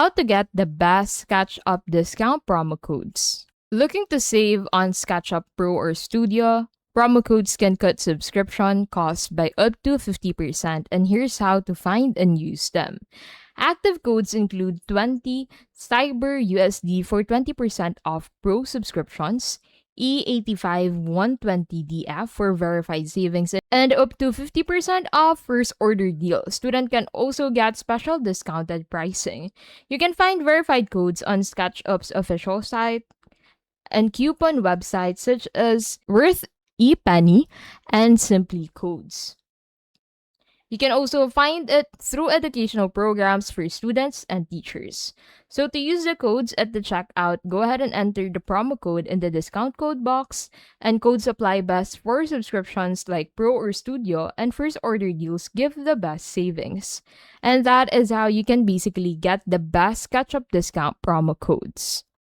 How to get the best catch-up discount promo codes. Looking to save on SketchUp Pro or Studio? Promo codes can cut subscription costs by up to 50%, and here's how to find and use them. Active codes include 20 Cyber USD for 20% off Pro subscriptions, E85 120DF for verified savings, and up to 50% off first order deal. Student can also get special discounted pricing. You can find verified codes on SketchUp's official site and coupon websites such as Worth ePenny and Simply Codes. You can also find it through educational programs for students and teachers. So to use the codes at the checkout, go ahead and enter the promo code in the discount code box, and codes apply best for subscriptions like Pro or Studio, and first order deals give the best savings. And that is how you can basically get the best catch-up discount promo codes.